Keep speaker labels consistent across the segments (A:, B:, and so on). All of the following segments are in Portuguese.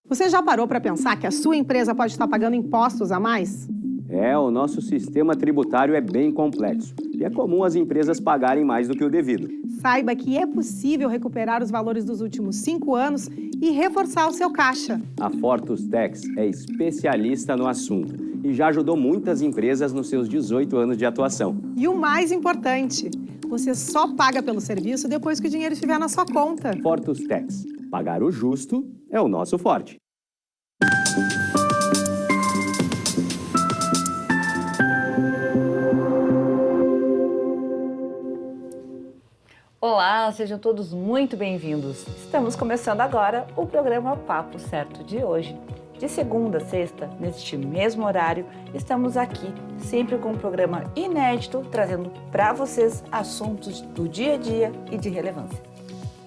A: Você já parou para pensar que a sua empresa pode estar pagando impostos a mais?
B: O nosso sistema tributário é bem complexo e é comum as empresas pagarem mais do que o devido.
A: Saiba que é possível recuperar os valores dos últimos 5 anos e reforçar o seu caixa.
B: A Fortus Tax é especialista no assunto e já ajudou muitas empresas nos seus 18 anos de atuação.
A: E o mais importante, você só paga pelo serviço depois que o dinheiro estiver na sua conta.
B: Fortus Tax. Pagar o justo é o nosso forte.
C: Olá, sejam todos muito bem-vindos. Estamos começando agora o programa Papo Certo de hoje. De segunda a sexta, neste mesmo horário, estamos aqui sempre com um programa inédito, trazendo para vocês assuntos do dia a dia e de relevância.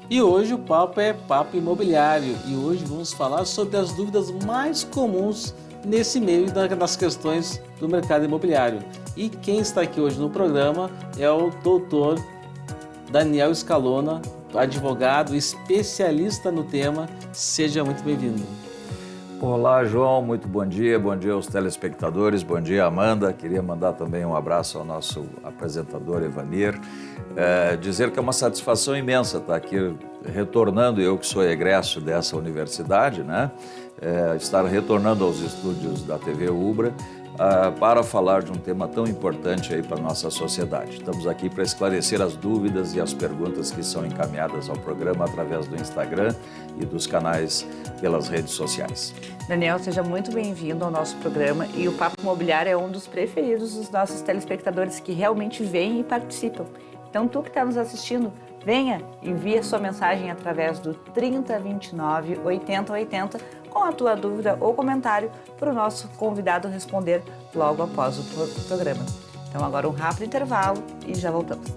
D: E hoje o papo é papo imobiliário e hoje vamos falar sobre as dúvidas mais comuns nesse meio das questões do mercado imobiliário. E quem está aqui hoje no programa é o doutor Daniel Scalona, advogado, especialista no tema. Seja muito bem-vindo.
E: Olá, João, muito bom dia aos telespectadores, bom dia, Amanda. Queria mandar também um abraço ao nosso apresentador, Evanir. Dizer que é uma satisfação imensa estar aqui retornando, eu que sou egresso dessa universidade, né? Estar retornando aos estúdios da TV Ubra, para falar de um tema tão importante aí para a nossa sociedade. Estamos aqui para esclarecer as dúvidas e as perguntas que são encaminhadas ao programa através do Instagram e dos canais pelas redes sociais.
C: Daniel, seja muito bem-vindo ao nosso programa e o Papo Imobiliário é um dos preferidos dos nossos telespectadores que realmente vêm e participam. Então, tu que está nos assistindo, venha, envie a sua mensagem através do 3029 8080 com a tua dúvida ou comentário para o nosso convidado responder logo após o programa. Então agora um rápido intervalo e já voltamos.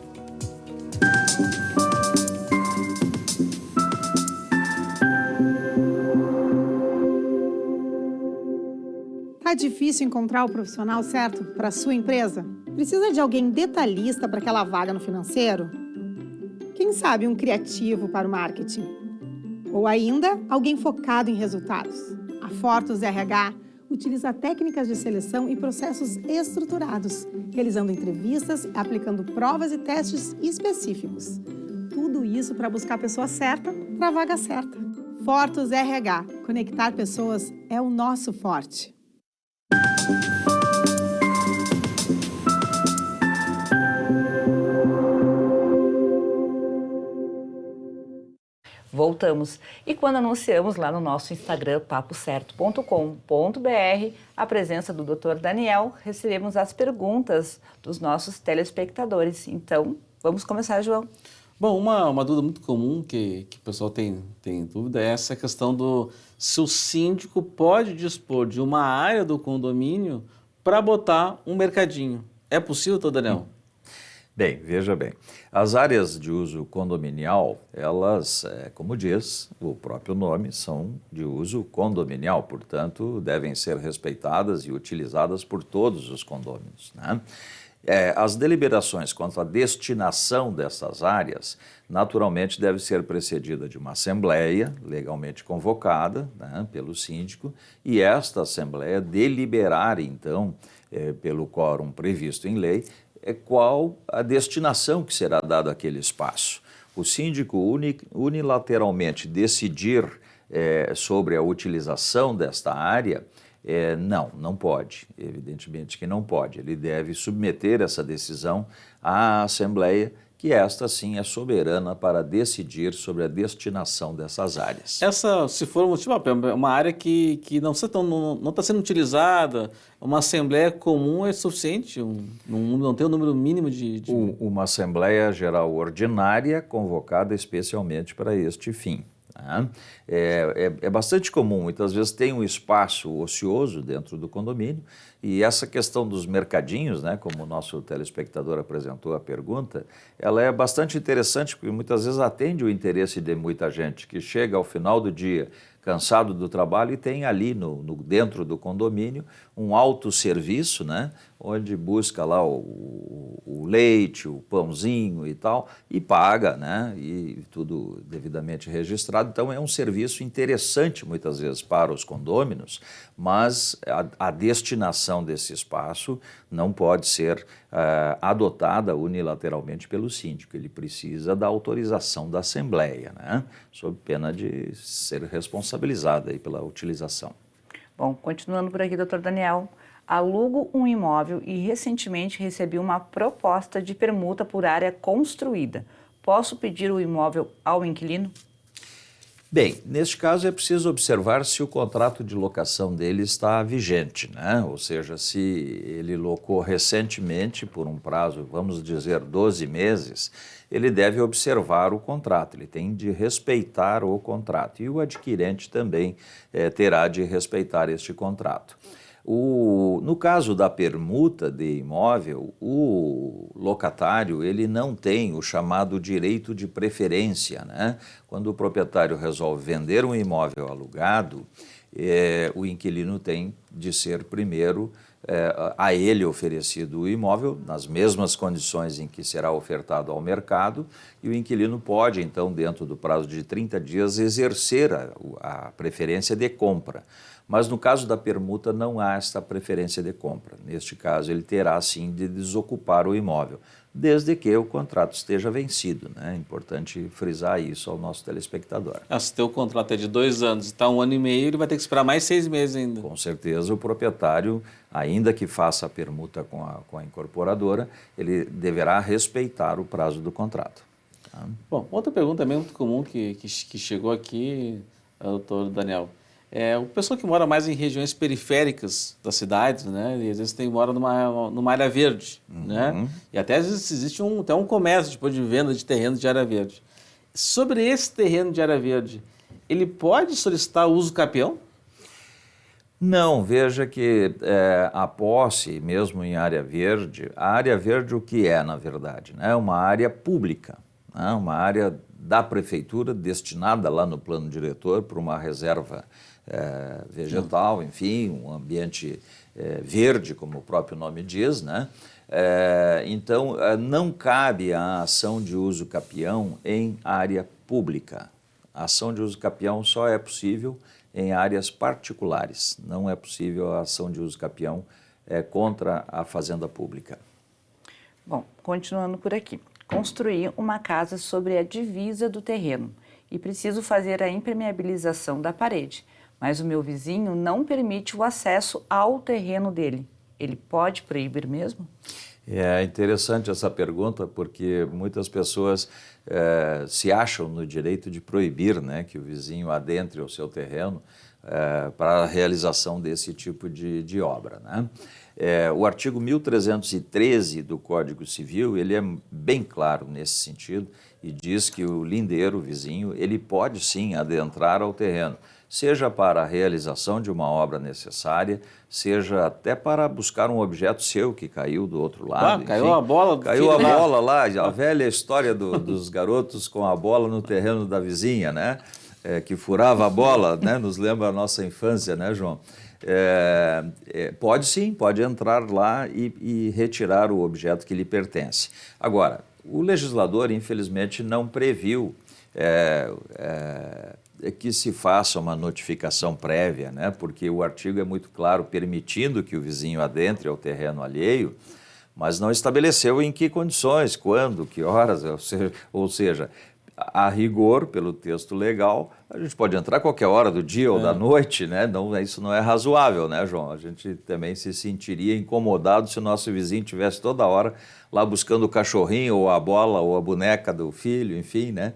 A: Tá difícil encontrar o profissional certo para a sua empresa? Precisa de alguém detalhista para aquela vaga no financeiro? Quem sabe um criativo para o marketing? Ou ainda, alguém focado em resultados. A Fortus RH utiliza técnicas de seleção e processos estruturados, realizando entrevistas, aplicando provas e testes específicos. Tudo isso para buscar a pessoa certa para a vaga certa. Fortus RH. Conectar pessoas é o nosso forte.
C: Voltamos. E quando anunciamos lá no nosso Instagram, papocerto.com.br, a presença do Dr. Daniel, recebemos as perguntas dos nossos telespectadores. Então, vamos começar, João.
D: Bom, uma dúvida muito comum que o pessoal tem dúvida é essa questão do se o síndico pode dispor de uma área do condomínio para botar um mercadinho. É possível, doutor Daniel?
E: Bem, veja bem, as áreas de uso condominial, elas, como diz o próprio nome, são de uso condominial, portanto, devem ser respeitadas e utilizadas por todos os condôminos, né? As deliberações quanto à destinação dessas áreas, naturalmente, deve ser precedida de uma assembleia legalmente convocada, né, pelo síndico, e esta assembleia deliberar, então, pelo quórum previsto em lei, qual a destinação que será dada àquele espaço. O síndico unilateralmente decidir sobre a utilização desta área, não pode, evidentemente que não pode. Ele deve submeter essa decisão à Assembleia, que esta sim é soberana para decidir sobre a destinação dessas áreas.
D: Essa, se for uma área que não está sendo utilizada, uma assembleia comum é suficiente? Não tem um número mínimo de...
E: Uma Assembleia Geral Ordinária convocada especialmente para este fim. É bastante comum, muitas vezes tem um espaço ocioso dentro do condomínio e essa questão dos mercadinhos, né, como o nosso telespectador apresentou a pergunta, ela é bastante interessante porque muitas vezes atende o interesse de muita gente que chega ao final do dia cansado do trabalho e tem ali dentro do condomínio um autosserviço, né, onde busca lá o leite, o pãozinho e tal, e paga, né, e tudo devidamente registrado. Então é um serviço interessante muitas vezes para os condôminos, mas a destinação desse espaço não pode ser adotada unilateralmente pelo síndico. Ele precisa da autorização da Assembleia, né, sob pena de ser responsabilizado aí pela utilização.
C: Bom, continuando por aqui, doutor Daniel, alugo um imóvel e recentemente recebi uma proposta de permuta por área construída. Posso pedir o imóvel ao inquilino?
E: Bem, neste caso é preciso observar se o contrato de locação dele está vigente, né? Ou seja, se ele locou recentemente por um prazo, vamos dizer, 12 meses, ele deve observar o contrato, ele tem de respeitar o contrato e o adquirente também terá de respeitar este contrato. No caso da permuta de imóvel, o locatário ele não tem o chamado direito de preferência, né? Quando o proprietário resolve vender um imóvel alugado, o inquilino tem de ser primeiro a ele oferecido o imóvel nas mesmas condições em que será ofertado ao mercado, e o inquilino pode, então, dentro do prazo de 30 dias, exercer a preferência de compra. Mas no caso da permuta não há esta preferência de compra. Neste caso, ele terá sim de desocupar o imóvel, desde que o contrato esteja vencido, né? É importante frisar isso ao nosso telespectador.
D: Se o teu contrato é de 2 anos e está 1 ano e meio, ele vai ter que esperar mais 6 meses ainda.
E: Com certeza o proprietário, ainda que faça a permuta com a incorporadora, ele deverá respeitar o prazo do contrato. Tá?
D: Bom, outra pergunta também muito comum que chegou aqui, doutor Daniel. O pessoal que mora mais em regiões periféricas das cidades, né? E às vezes mora numa área verde, né? E até às vezes existe até um comércio depois de venda de terrenos de área verde. Sobre esse terreno de área verde, ele pode solicitar uso capião?
E: Não, veja que a posse, mesmo em área verde, a área verde o que é, na verdade? É uma área pública, né? Uma área da prefeitura destinada lá no plano diretor para uma reserva vegetal, enfim, um ambiente verde, como o próprio nome diz, né? Então, não cabe a ação de uso capião em área pública. A ação de uso capião só é possível em áreas particulares. Não é possível a ação de uso capião contra a fazenda pública.
C: Bom, continuando por aqui. Construí uma casa sobre a divisa do terreno e preciso fazer a impermeabilização da parede, mas o meu vizinho não permite o acesso ao terreno dele. Ele pode proibir mesmo?
E: É interessante essa pergunta, porque muitas pessoas se acham no direito de proibir, né, que o vizinho adentre o seu terreno para a realização desse tipo de obra, né? O artigo 1313 do Código Civil, ele é bem claro nesse sentido e diz que o lindeiro, o vizinho, ele pode sim adentrar ao terreno, seja para a realização de uma obra necessária, seja até para buscar um objeto seu que caiu do outro lado. Enfim,
D: caiu a bola.
E: Caiu a bola lá, a velha história dos garotos com a bola no terreno da vizinha, né? Que furava a bola, né? Nos lembra a nossa infância, né, João? Pode sim, pode entrar lá e retirar o objeto que lhe pertence. Agora, o legislador, infelizmente, não previu que se faça uma notificação prévia, né? Porque o artigo é muito claro, permitindo que o vizinho adentre ao terreno alheio, mas não estabeleceu em que condições, quando, que horas, ou seja, a rigor, pelo texto legal, a gente pode entrar a qualquer hora do dia ou da noite, né? Não, isso não é razoável, né, João? A gente também se sentiria incomodado se o nosso vizinho estivesse toda hora lá buscando o cachorrinho, ou a bola, ou a boneca do filho, enfim, né?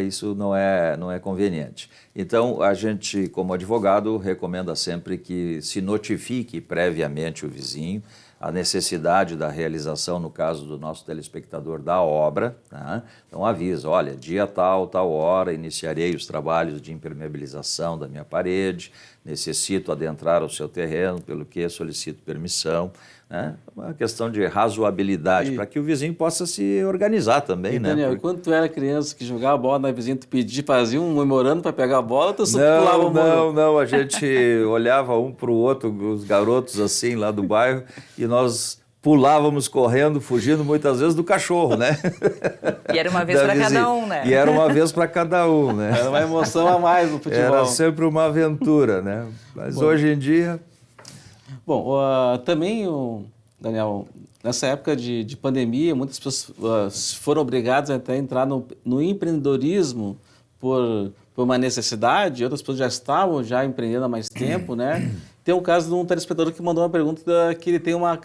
E: Isso não é conveniente. Então, a gente, como advogado, recomenda sempre que se notifique previamente o vizinho a necessidade da realização, no caso do nosso telespectador, da obra, né? Então avisa, olha, dia tal, tal hora, iniciarei os trabalhos de impermeabilização da minha parede, necessito adentrar o seu terreno, pelo que solicito permissão, né? Uma questão de razoabilidade, para que o vizinho possa se organizar também, né?
D: Daniel, quando tu era criança que jogava bola na vizinha, tu pedia, fazia um memorando para pegar a bola, tu só pulava o muro?
E: Não, a gente olhava um para o outro, os garotos assim lá do bairro, e nós pulávamos correndo, fugindo muitas vezes do cachorro, né?
C: E era uma vez para cada um, né?
E: E era uma vez para cada um, né?
D: Era uma emoção a mais no futebol.
E: Era sempre uma aventura, né? Mas hoje em dia...
D: Bom, também, Daniel, nessa época de pandemia, muitas pessoas foram obrigadas até a entrar no empreendedorismo por uma necessidade, outras pessoas já estavam empreendendo há mais tempo, né? Tem um caso de um telespectador que mandou uma pergunta que ele tem uma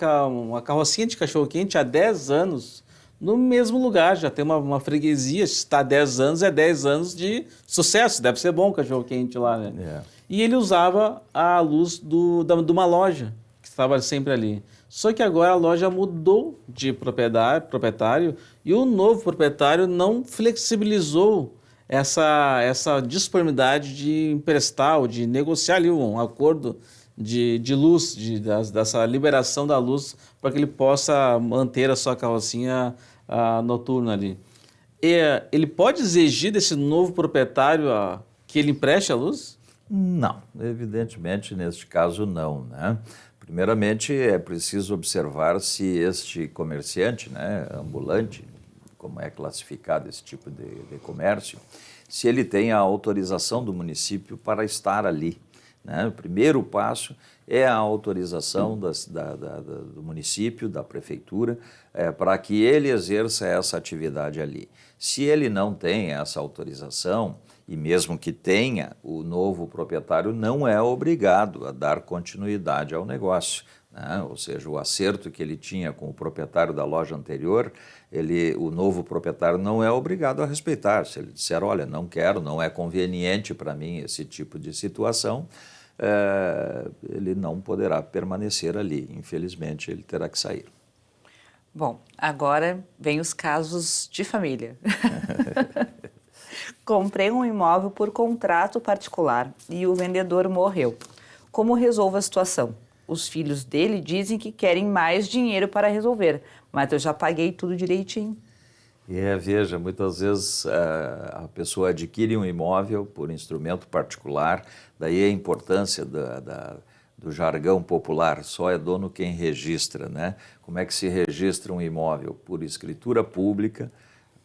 D: carrocinha de cachorro-quente há 10 anos no mesmo lugar, já tem uma freguesia, se está há 10 anos, é 10 anos de sucesso, deve ser bom o cachorro-quente lá, né?
E: É.
D: E ele usava a luz de uma loja que estava sempre ali. Só que agora a loja mudou de proprietário e o novo proprietário não flexibilizou essa disponibilidade de emprestar ou de negociar ali um acordo de luz, dessa liberação da luz para que ele possa manter a sua carrocinha noturna ali. Ele pode exigir desse novo proprietário que ele empreste a luz?
E: Não, evidentemente neste caso não, né? Primeiramente é preciso observar se este comerciante, né, ambulante, como é classificado esse tipo de comércio, se ele tem a autorização do município para estar ali, né? O primeiro passo é a autorização do município, da prefeitura, para que ele exerça essa atividade ali. Se ele não tem essa autorização, e mesmo que tenha, o novo proprietário não é obrigado a dar continuidade ao negócio, né? Ou seja, o acerto que ele tinha com o proprietário da loja anterior, o novo proprietário não é obrigado a respeitar. Se ele disser, olha, não quero, não é conveniente para mim esse tipo de situação, ele não poderá permanecer ali. Infelizmente, ele terá que sair.
C: Bom, agora vem os casos de família. Comprei um imóvel por contrato particular e o vendedor morreu. Como resolvo a situação? Os filhos dele dizem que querem mais dinheiro para resolver, mas eu já paguei tudo direitinho.
E: Veja, muitas vezes a pessoa adquire um imóvel por instrumento particular, daí a importância do jargão popular, só é dono quem registra, né? Como é que se registra um imóvel? Por escritura pública,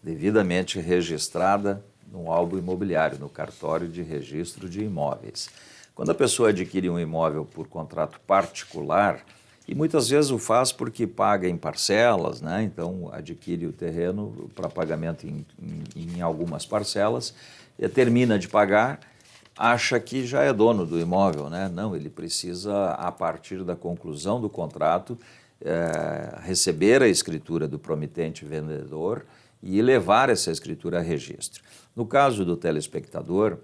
E: devidamente registrada no álbum imobiliário, no cartório de registro de imóveis. Quando a pessoa adquire um imóvel por contrato particular, e muitas vezes o faz porque paga em parcelas, né? Então adquire o terreno para pagamento em algumas parcelas, e termina de pagar, acha que já é dono do imóvel, né? Não, ele precisa, a partir da conclusão do contrato, receber a escritura do promitente vendedor e levar essa escritura a registro. No caso do telespectador,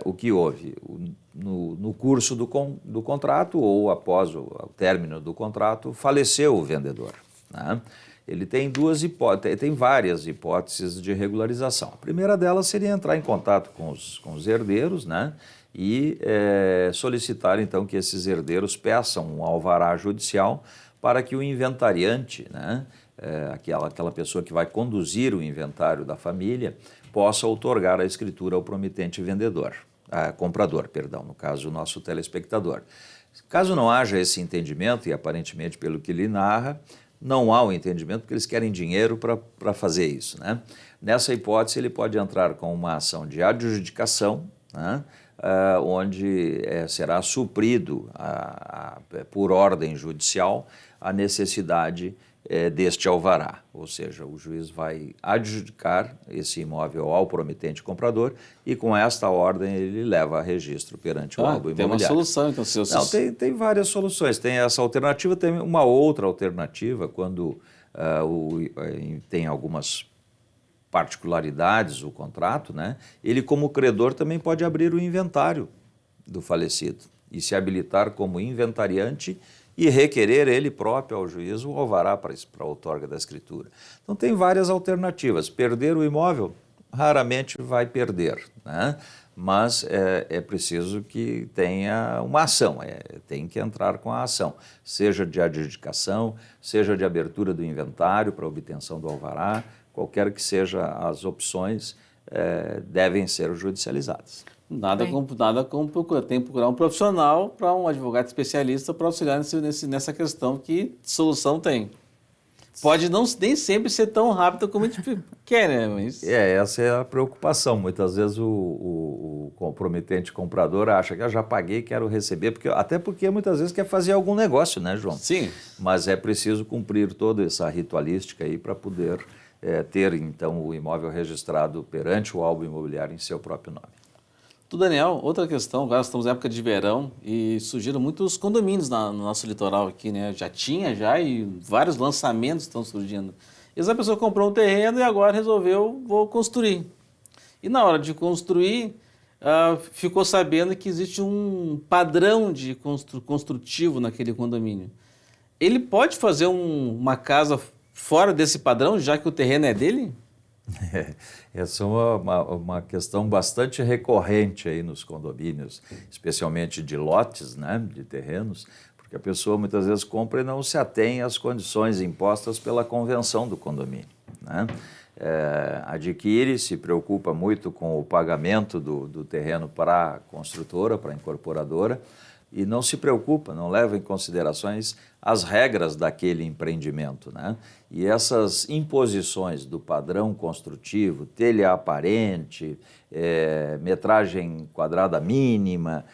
E: o que houve? No curso do contrato ou após o término do contrato, faleceu o vendedor, né? Ele tem várias hipóteses de regularização. A primeira delas seria entrar em contato com os herdeiros, né? E solicitar então que esses herdeiros peçam um alvará judicial para que o inventariante, né, aquela pessoa que vai conduzir o inventário da família, possa outorgar a escritura ao promitente comprador, no caso o nosso telespectador. Caso não haja esse entendimento, e aparentemente pelo que ele narra, não há o entendimento porque eles querem dinheiro para fazer isso, né? Nessa hipótese ele pode entrar com uma ação de adjudicação, né, onde será suprido por ordem judicial a necessidade deste alvará, ou seja, o juiz vai adjudicar esse imóvel ao promitente comprador e com esta ordem ele leva a registro perante o álbum imobiliário.
D: Tem uma solução, então, se
E: Não, tem várias soluções, tem essa alternativa, tem uma outra alternativa quando tem algumas particularidades o contrato, né? Ele como credor também pode abrir o inventário do falecido e se habilitar como inventariante e requerer ele próprio ao juiz o alvará para a outorga da escritura. Então tem várias alternativas. Perder o imóvel raramente vai perder, né? mas é preciso que tenha uma ação, tem que entrar com a ação, seja de adjudicação, seja de abertura do inventário para obtenção do alvará, qualquer que seja as opções, devem ser judicializadas.
D: Nada como procurar, tem que procurar um profissional, para um advogado especialista para auxiliar nessa questão, que solução tem. Pode nem sempre ser tão rápido como a gente quer, né? Mas...
E: essa é a preocupação. Muitas vezes o comprometente comprador acha que eu já paguei, quero receber, até porque muitas vezes quer fazer algum negócio, né, João?
D: Sim.
E: Mas é preciso cumprir toda essa ritualística aí para poder ter, então, o imóvel registrado perante o álbum imobiliário em seu próprio nome.
D: Daniel, outra questão, agora estamos na época de verão e surgiram muitos condomínios no nosso litoral aqui, né? E vários lançamentos estão surgindo. E essa pessoa comprou um terreno e agora resolveu, vou construir. E na hora de construir, ficou sabendo que existe um padrão de construtivo naquele condomínio. Ele pode fazer uma casa fora desse padrão, já que o terreno é dele?
E: Essa é uma questão bastante recorrente aí nos condomínios, especialmente de lotes, né, de terrenos, porque a pessoa muitas vezes compra e não se atém às condições impostas pela convenção do condomínio, né? Adquire, se preocupa muito com o pagamento do terreno para a construtora, para a incorporadora, e não se preocupa, não leva em considerações as regras daquele empreendimento, né? E essas imposições do padrão construtivo, telha aparente, metragem quadrada mínima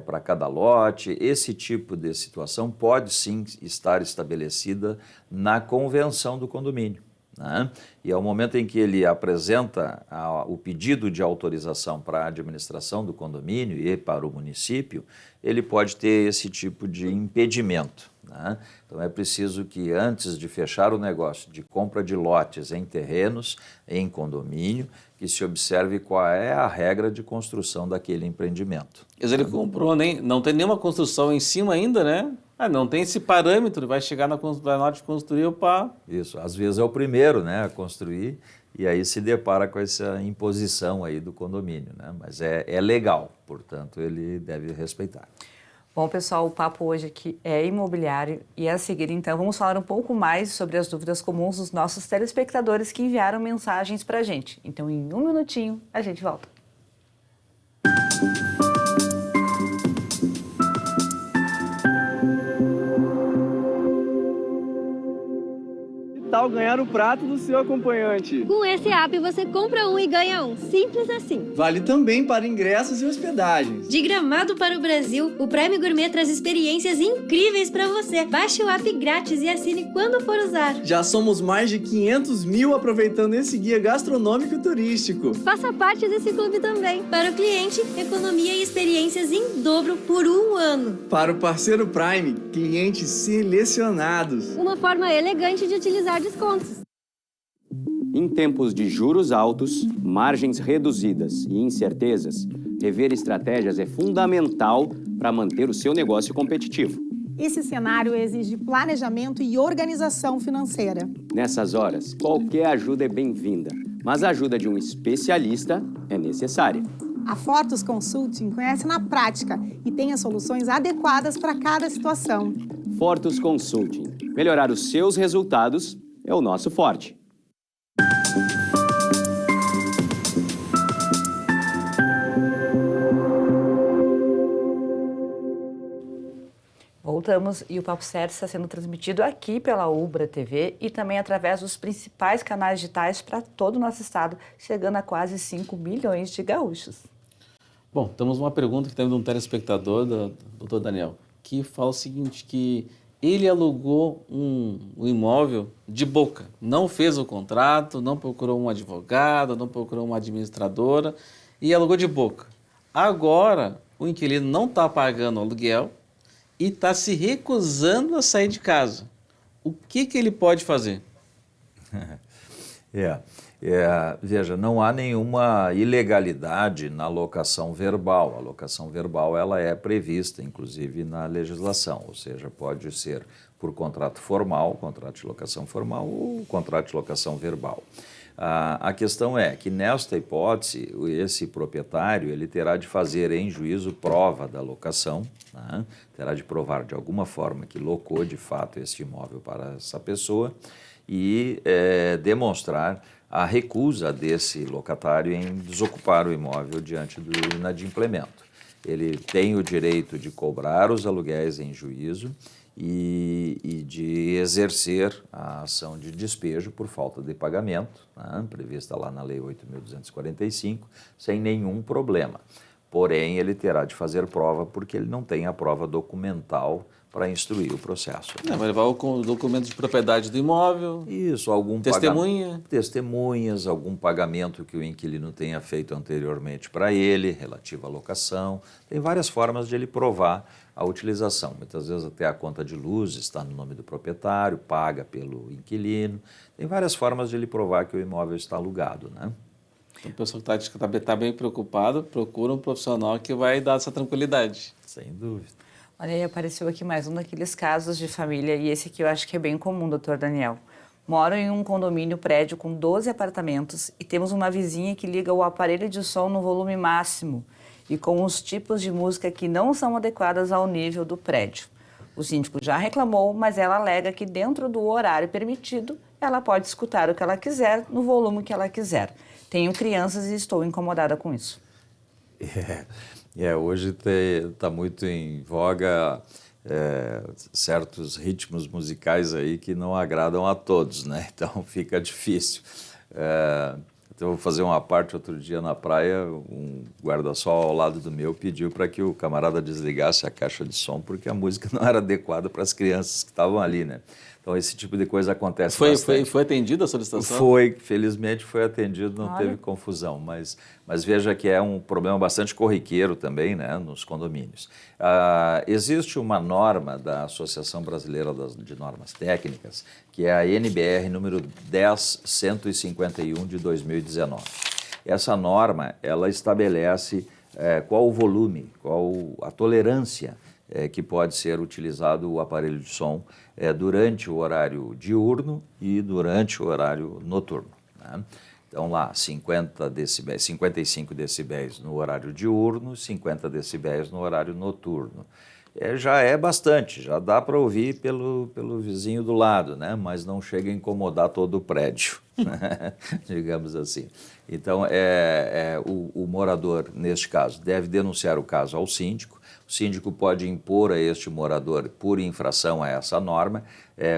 E: para cada lote, esse tipo de situação pode sim estar estabelecida na convenção do condomínio, né? E ao momento em que ele apresenta o pedido de autorização para a administração do condomínio e para o município, ele pode ter esse tipo de impedimento, né? Então é preciso que antes de fechar o negócio de compra de lotes em terrenos, em condomínio, que se observe qual é a regra de construção daquele empreendimento.
D: Quer dizer, ele comprou, não tem nenhuma construção em cima ainda, né? Não tem esse parâmetro, vai chegar na hora de construir, opa...
E: Isso, às vezes é o primeiro, né, a construir, e aí se depara com essa imposição aí do condomínio, né? Mas é legal, portanto, ele deve respeitar.
C: Bom, pessoal, o papo hoje aqui é imobiliário e a seguir, então, vamos falar um pouco mais sobre as dúvidas comuns dos nossos telespectadores que enviaram mensagens para a gente. Então, em um minutinho, a gente volta.
F: Tal ganhar o prato do seu acompanhante.
G: Com esse app você compra um e ganha um. Simples assim.
F: Vale também para ingressos e hospedagens.
G: De Gramado para o Brasil, o Prime Gourmet traz experiências incríveis para você. Baixe o app grátis e assine quando for usar.
F: Já somos mais de 500 mil aproveitando esse guia gastronômico e turístico.
G: Faça parte desse clube também. Para o cliente, economia e experiências em dobro por um ano.
F: Para o parceiro Prime, clientes selecionados.
G: Uma forma elegante de utilizar descontos.
B: Em tempos de juros altos, margens reduzidas e incertezas, rever estratégias é fundamental para manter o seu negócio competitivo.
A: Esse cenário exige planejamento e organização financeira.
B: Nessas horas, qualquer ajuda é bem-vinda, mas a ajuda de um especialista é necessária.
A: A Fortus Consulting conhece na prática e tem as soluções adequadas para cada situação.
B: Fortus Consulting. Melhorar os seus resultados é o nosso forte.
C: Voltamos e o Papo Certo está sendo transmitido aqui pela Ubra TV e também através dos principais canais digitais para todo o nosso estado, chegando a quase 5 milhões de gaúchos.
D: Bom, temos uma pergunta que temos de um telespectador, do Dr. Daniel, que fala o seguinte, que ele alugou um imóvel de boca, não fez o contrato, não procurou um advogado, não procurou uma administradora e alugou de boca. Agora, o inquilino não está pagando o aluguel e está se recusando a sair de casa. O que ele pode fazer?
E: Veja, não há nenhuma ilegalidade na locação verbal. A locação verbal ela é prevista, inclusive, na legislação, ou seja, pode ser por contrato formal, contrato de locação formal ou contrato de locação verbal. A questão é que, nesta hipótese, esse proprietário ele terá de fazer em juízo prova da locação, né? Terá de provar de alguma forma que locou de fato este imóvel para essa pessoa e demonstrar a recusa desse locatário em desocupar o imóvel diante do inadimplemento. Ele tem o direito de cobrar os aluguéis em juízo e de exercer a ação de despejo por falta de pagamento, né, prevista lá na Lei 8.245, sem nenhum problema. Porém, ele terá de fazer prova porque ele não tem a prova documental para instruir o processo.
D: Vai levar o documento de propriedade do imóvel.
E: Isso, algum
D: testemunha.
E: Testemunhas, algum pagamento que o inquilino tenha feito anteriormente para ele, relativo à locação. Tem várias formas de ele provar a utilização. Muitas vezes até a conta de luz está no nome do proprietário, paga pelo inquilino. Tem várias formas de ele provar que o imóvel está alugado, né?
D: Então, o pessoal que está bem preocupado, procura um profissional que vai dar essa tranquilidade.
E: Sem dúvida.
C: Olha aí, apareceu aqui mais um daqueles casos de família, e esse aqui eu acho que é bem comum, doutor Daniel. Moro em um condomínio prédio com 12 apartamentos e temos uma vizinha que liga o aparelho de som no volume máximo e com os tipos de música que não são adequadas ao nível do prédio. O síndico já reclamou, mas ela alega que dentro do horário permitido, ela pode escutar o que ela quiser, no volume que ela quiser. Tenho crianças e estou incomodada com isso.
E: Hoje está muito em voga certos ritmos musicais aí que não agradam a todos, né? Então fica difícil. Então eu vou fazer uma parte outro dia na praia, um guarda-sol ao lado do meu pediu para que o camarada desligasse a caixa de som porque a música não era adequada para as crianças que estavam ali, né? Então esse tipo de coisa acontece bastante.
D: Foi atendida a solicitação?
E: Foi, felizmente foi atendido, não
C: Olha.
E: teve confusão, mas veja que é um problema bastante corriqueiro também, né, nos condomínios. Existe uma norma da Associação Brasileira de Normas Técnicas, que é a NBR número 10151 de 2019. Essa norma, ela estabelece qual o volume, qual a tolerância que pode ser utilizado o aparelho de som durante o horário diurno e durante o horário noturno, né? Então lá, 50 decibéis, 55 decibéis no horário diurno, 50 decibéis no horário noturno. Já é bastante, já dá para ouvir pelo vizinho do lado, né? Mas não chega a incomodar todo o prédio, né? Digamos assim. Então, o morador, neste caso, deve denunciar o caso ao síndico. O síndico pode impor a este morador, por infração a essa norma,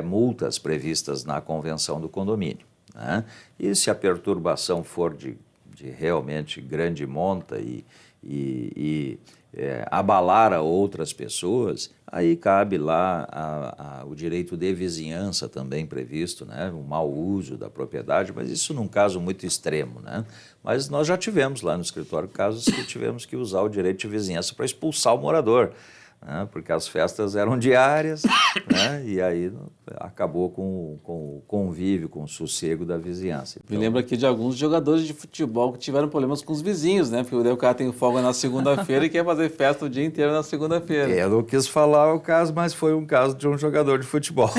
E: multas previstas na convenção do condomínio, né? E se a perturbação for de realmente grande monta e abalar a outras pessoas, aí cabe lá o direito de vizinhança também previsto, né? O mau uso da propriedade, mas isso num caso muito extremo, né? Mas nós já tivemos lá no escritório casos que tivemos que usar o direito de vizinhança para expulsar o morador, né? Porque as festas eram diárias, né? E aí acabou com o convívio, com o sossego da vizinhança. Então,
D: Me lembro aqui de alguns jogadores de futebol que tiveram problemas com os vizinhos, né? Porque o cara tem folga na segunda-feira e quer fazer festa o dia inteiro na segunda-feira.
E: eu não quis falar o caso, mas foi um caso de um jogador de futebol.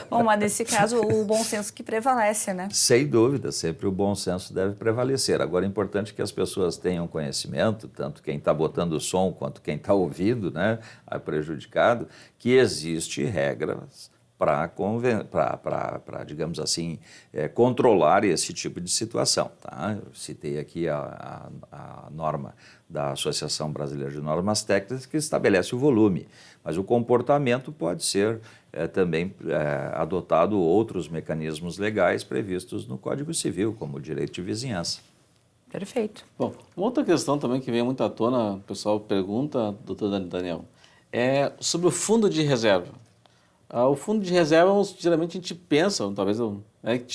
C: Bom, mas nesse caso o bom senso que prevalece, né?
E: Sem dúvida, sempre o bom senso deve prevalecer. Agora é importante que as pessoas tenham conhecimento, tanto quem está botando o som quanto quem está ouvindo, né, prejudicado, que existe regras para, digamos assim, controlar esse tipo de situação, tá? Eu citei aqui a norma da Associação Brasileira de Normas Técnicas que estabelece o volume, mas o comportamento pode ser também adotado outros mecanismos legais previstos no Código Civil, como o direito de vizinhança.
C: Perfeito.
D: Bom, uma outra questão também que vem muito à tona, o pessoal pergunta, doutor Daniel, é sobre o fundo de reserva. O fundo de reserva, geralmente a gente pensa, talvez,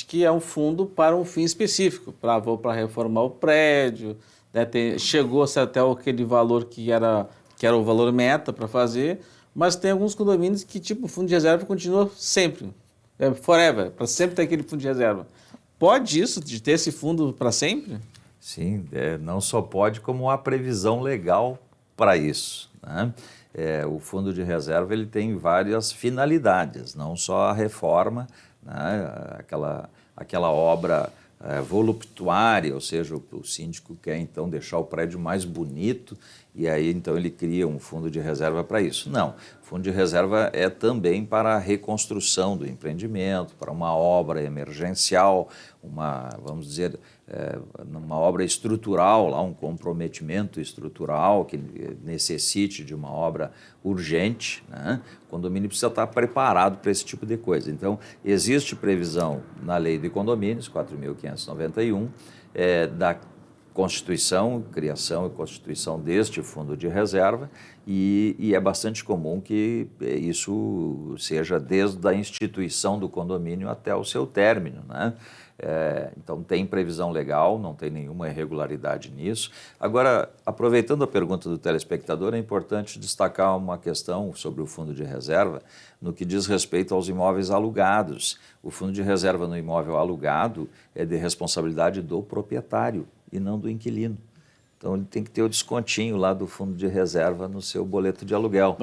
D: que é um fundo para um fim específico, para reformar o prédio, né, chegou-se até aquele valor que era o valor meta para fazer, mas tem alguns condomínios que, tipo, o fundo de reserva continua sempre, forever, para sempre ter aquele fundo de reserva. Pode isso, de ter esse fundo para sempre?
E: Sim, não só pode, como há previsão legal para isso, né? O fundo de reserva ele tem várias finalidades, não só a reforma, né? Aquela obra voluptuária, ou seja, o síndico quer então deixar o prédio mais bonito e aí então ele cria um fundo de reserva para isso. Não, o fundo de reserva é também para a reconstrução do empreendimento, para uma obra emergencial, vamos dizer, uma obra estrutural, um comprometimento estrutural que necessite de uma obra urgente, né? O condomínio precisa estar preparado para esse tipo de coisa. Então, existe previsão na Lei de Condomínios, 4.591, da Constituição, criação e constituição deste fundo de reserva, e é bastante comum que isso seja desde a instituição do condomínio até o seu término, né? Então tem previsão legal, não tem nenhuma irregularidade nisso. Agora, aproveitando a pergunta do telespectador, é importante destacar uma questão sobre o fundo de reserva no que diz respeito aos imóveis alugados. O fundo de reserva no imóvel alugado é de responsabilidade do proprietário e não do inquilino. Então ele tem que ter o descontinho lá do fundo de reserva no seu boleto de aluguel.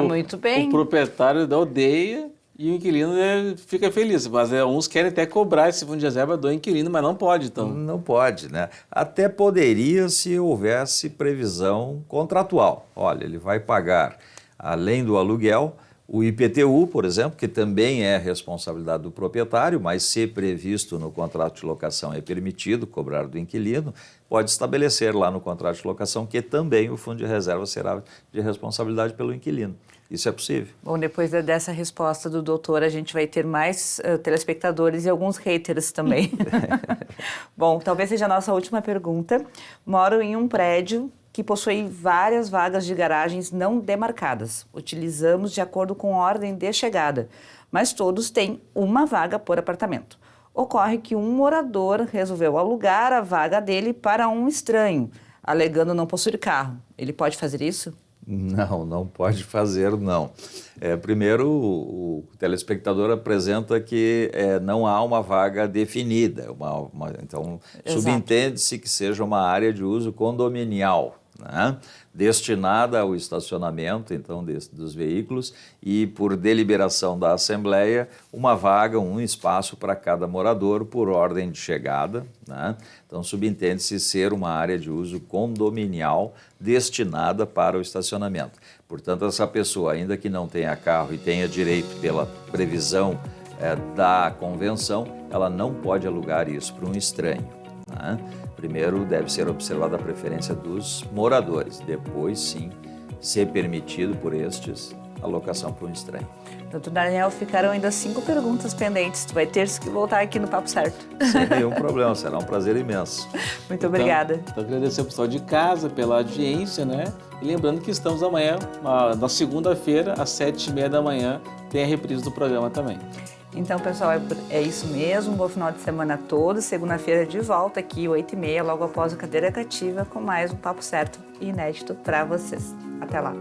C: Muito bem.
D: O proprietário odeia e o inquilino fica feliz. Mas uns querem até cobrar esse fundo de reserva do inquilino, mas não pode, então.
E: Não pode, né? Até poderia se houvesse previsão contratual. Olha, ele vai pagar, além do aluguel, o IPTU, por exemplo, que também é responsabilidade do proprietário, mas se previsto no contrato de locação é permitido cobrar do inquilino, pode estabelecer lá no contrato de locação que também o fundo de reserva será de responsabilidade pelo inquilino. Isso é possível.
C: Bom, depois dessa resposta do doutor, a gente vai ter mais telespectadores e alguns haters também. Bom, talvez seja a nossa última pergunta. Moro em um prédio que possui várias vagas de garagens não demarcadas. Utilizamos de acordo com ordem de chegada, mas todos têm uma vaga por apartamento. Ocorre que um morador resolveu alugar a vaga dele para um estranho, alegando não possuir carro. Ele pode fazer isso?
E: Não, não pode fazer, não. Primeiro, o telespectador apresenta que não há uma vaga definida. Então, subentende-se que seja uma área de uso condominial, né? Destinada ao estacionamento então, dos veículos e, por deliberação da Assembleia, uma vaga, um espaço para cada morador por ordem de chegada, né? Então, subentende-se ser uma área de uso condominial destinada para o estacionamento. Portanto, essa pessoa, ainda que não tenha carro e tenha direito pela previsão da convenção, ela não pode alugar isso para um estranho, né? Primeiro deve ser observada a preferência dos moradores, depois sim ser permitido por estes a locação para um estranho.
C: Doutor Daniel, ficaram ainda 5 perguntas pendentes, tu vai ter que voltar aqui no Papo Certo.
E: Sem nenhum problema, será um prazer imenso.
C: Muito obrigada.
D: Então agradecer ao pessoal de casa pela audiência, né? E lembrando que estamos amanhã, na segunda-feira, às 7h30 da manhã, tem a reprise do programa também.
C: Então, pessoal, é isso mesmo. Bom final de semana a todos. Segunda-feira de volta aqui, 8h30, logo após a Cadeira Cativa, com mais um Papo Certo e inédito para vocês. Até lá.